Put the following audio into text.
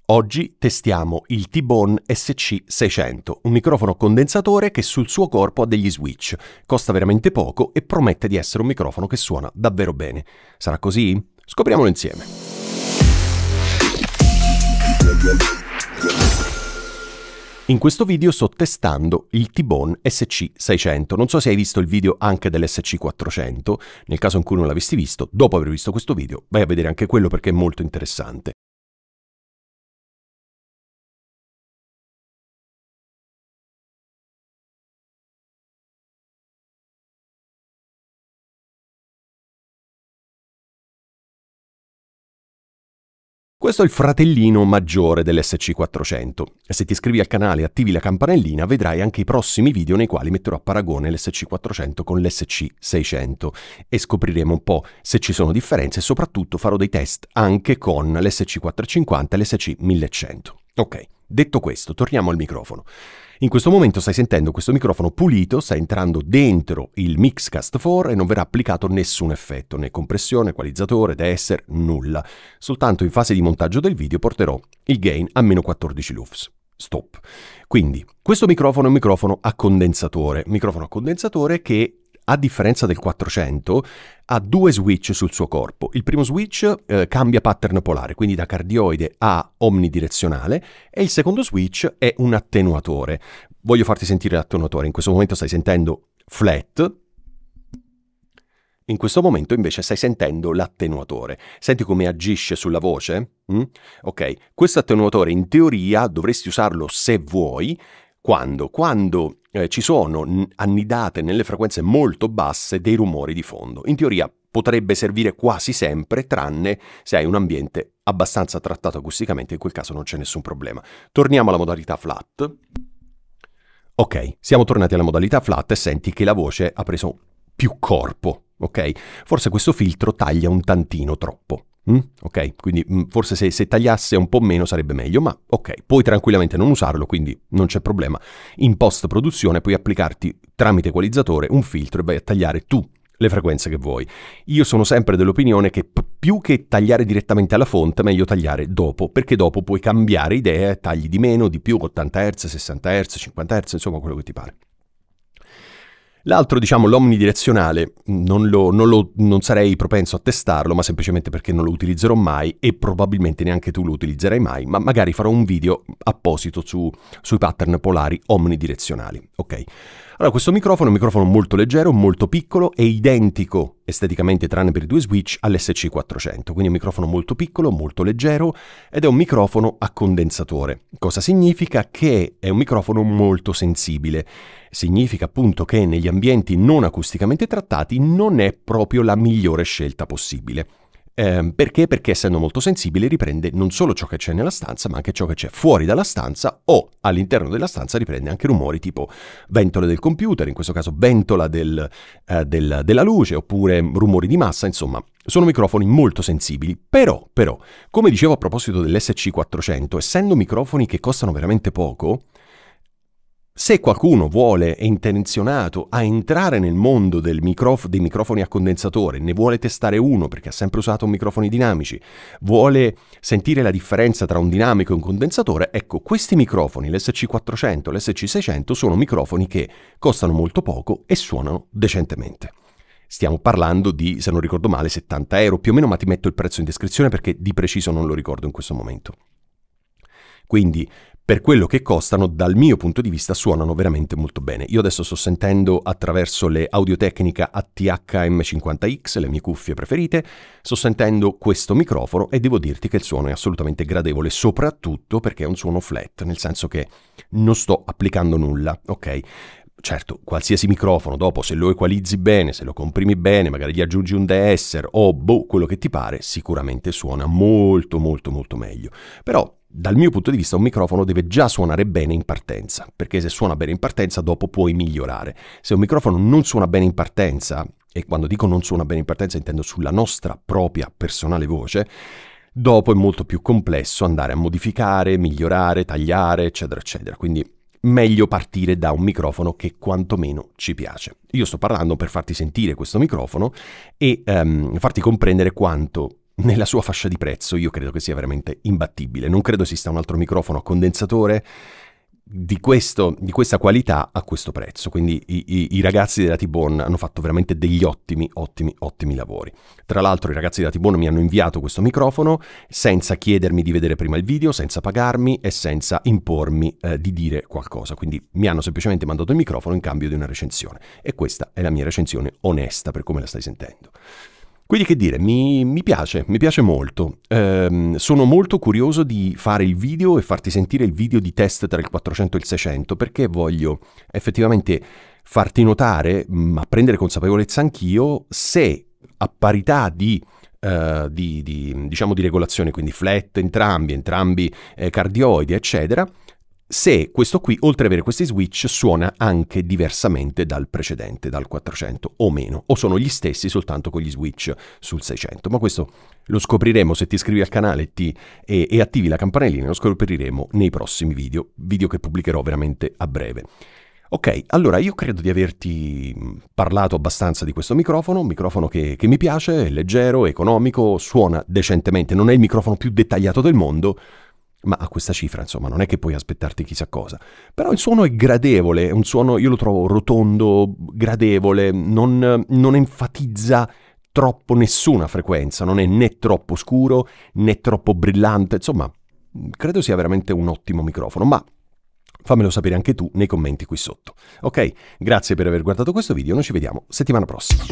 Oggi testiamo il T-Bone SC600, un microfono condensatore che sul suo corpo ha degli switch, costa veramente poco e promette di essere un microfono che suona davvero bene. Sarà così? Scopriamolo insieme. In questo video sto testando il T-Bone SC600. Non so se hai visto il video anche dell'SC400, nel caso in cui non l'avessi visto, dopo aver visto questo video vai a vedere anche quello perché è molto interessante. Questo è il fratellino maggiore dell'SC400 e se ti iscrivi al canale e attivi la campanellina vedrai anche i prossimi video nei quali metterò a paragone l'SC400 con l'SC600 e scopriremo un po' se ci sono differenze e soprattutto farò dei test anche con l'SC450 e l'SC1100. Ok, detto questo, torniamo al microfono. In questo momento stai sentendo questo microfono pulito, sta entrando dentro il Mixcast 4 e non verrà applicato nessun effetto, né compressione, equalizzatore, deesser, nulla. Soltanto in fase di montaggio del video porterò il gain a meno 14 lufs. Stop. Quindi, questo microfono è un microfono a condensatore che a differenza del 400 ha due switch sul suo corpo. Il primo switch cambia pattern polare, quindi da cardioide a omnidirezionale, e il secondo switch è un attenuatore. Voglio farti sentire l'attenuatore. In questo momento stai sentendo flat, in questo momento invece stai sentendo l'attenuatore. Senti come agisce sulla voce? Ok, questo attenuatore in teoria dovresti usarlo se vuoi, quando ci sono annidate nelle frequenze molto basse dei rumori di fondo. In teoria potrebbe servire quasi sempre, tranne se hai un ambiente abbastanza trattato acusticamente, in quel caso non c'è nessun problema. Torniamo alla modalità flat. Ok, siamo tornati alla modalità flat e senti che la voce ha preso più corpo, ok? Forse questo filtro taglia un tantino troppo. Ok, quindi forse se tagliasse un po' meno sarebbe meglio, ma ok, puoi tranquillamente non usarlo, quindi non c'è problema. In post-produzione puoi applicarti tramite equalizzatore un filtro e vai a tagliare tu le frequenze che vuoi. Io sono sempre dell'opinione che più che tagliare direttamente alla fonte, meglio tagliare dopo, perché dopo puoi cambiare idea, tagli di meno, di più, 80 Hz, 60 Hz, 50 Hz, insomma quello che ti pare. L'altro, diciamo, l'omnidirezionale, non sarei propenso a testarlo, ma semplicemente perché non lo utilizzerò mai e probabilmente neanche tu lo utilizzerai mai, ma magari farò un video apposito sui pattern polari omnidirezionali, ok? Allora, questo microfono è un microfono molto leggero, molto piccolo e identico esteticamente, tranne per i due switch, all'SC400. Quindi è un microfono molto piccolo, molto leggero ed è un microfono a condensatore. Cosa significa? Che è un microfono molto sensibile. Significa appunto che negli ambienti non acusticamente trattati non è proprio la migliore scelta possibile. Perché? Perché essendo molto sensibile riprende non solo ciò che c'è nella stanza, ma anche ciò che c'è fuori dalla stanza o all'interno della stanza riprende anche rumori tipo ventole del computer, in questo caso ventola della luce, oppure rumori di massa, insomma. Sono microfoni molto sensibili, però, come dicevo a proposito dell'SC400, essendo microfoni che costano veramente poco, se qualcuno vuole, è intenzionato a entrare nel mondo dei microfoni a condensatore, ne vuole testare uno perché ha sempre usato microfoni dinamici, vuole sentire la differenza tra un dinamico e un condensatore, ecco, questi microfoni, l'SC400 e l'SC600, sono microfoni che costano molto poco e suonano decentemente. Stiamo parlando di, se non ricordo male, 70 euro più o meno, ma ti metto il prezzo in descrizione perché di preciso non lo ricordo in questo momento. Quindi, per quello che costano, dal mio punto di vista, suonano veramente molto bene. Io adesso sto sentendo attraverso le Audio-Technica ATH M50X, le mie cuffie preferite, sto sentendo questo microfono e devo dirti che il suono è assolutamente gradevole, soprattutto perché è un suono flat, nel senso che non sto applicando nulla, ok? Certo, qualsiasi microfono, dopo se lo equalizzi bene, se lo comprimi bene, magari gli aggiungi un deesser o quello che ti pare, sicuramente suona molto meglio. Però, dal mio punto di vista, un microfono deve già suonare bene in partenza, perché se suona bene in partenza dopo puoi migliorare. Se un microfono non suona bene in partenza, e quando dico non suona bene in partenza intendo sulla nostra propria personale voce, dopo è molto più complesso andare a modificare, migliorare, tagliare, eccetera, eccetera. Quindi meglio partire da un microfono che quantomeno ci piace. Io sto parlando per farti sentire questo microfono e farti comprendere quanto nella sua fascia di prezzo io credo che sia veramente imbattibile. Non credo esista un altro microfono a condensatore di questa qualità a questo prezzo, quindi i ragazzi della T-Bone hanno fatto veramente degli ottimi lavori. Tra l'altro i ragazzi della T-Bone mi hanno inviato questo microfono senza chiedermi di vedere prima il video, senza pagarmi e senza impormi di dire qualcosa, quindi mi hanno semplicemente mandato il microfono in cambio di una recensione, e questa è la mia recensione onesta per come la stai sentendo. Quindi che dire, mi piace molto. Sono molto curioso di fare il video e farti sentire il video di test tra il 400 e il 600, perché voglio effettivamente farti notare, ma prendere consapevolezza anch'io, se a parità diciamo di regolazione, quindi flat entrambi cardioidi, eccetera, se questo qui, oltre ad avere questi switch, suona anche diversamente dal precedente, dal 400 o meno, o sono gli stessi soltanto con gli switch sul 600. Ma questo lo scopriremo se ti iscrivi al canale e attivi la campanellina, lo scopriremo nei prossimi video che pubblicherò veramente a breve. Ok, allora io credo di averti parlato abbastanza di questo microfono, un microfono che mi piace, è leggero, economico, suona decentemente, non è il microfono più dettagliato del mondo, ma a questa cifra, insomma, non è che puoi aspettarti chissà cosa. Però il suono è gradevole, è un suono, io lo trovo rotondo, gradevole, non enfatizza troppo nessuna frequenza, non è né troppo scuro né troppo brillante, insomma, credo sia veramente un ottimo microfono, ma fammelo sapere anche tu nei commenti qui sotto. Ok, grazie per aver guardato questo video, noi ci vediamo settimana prossima.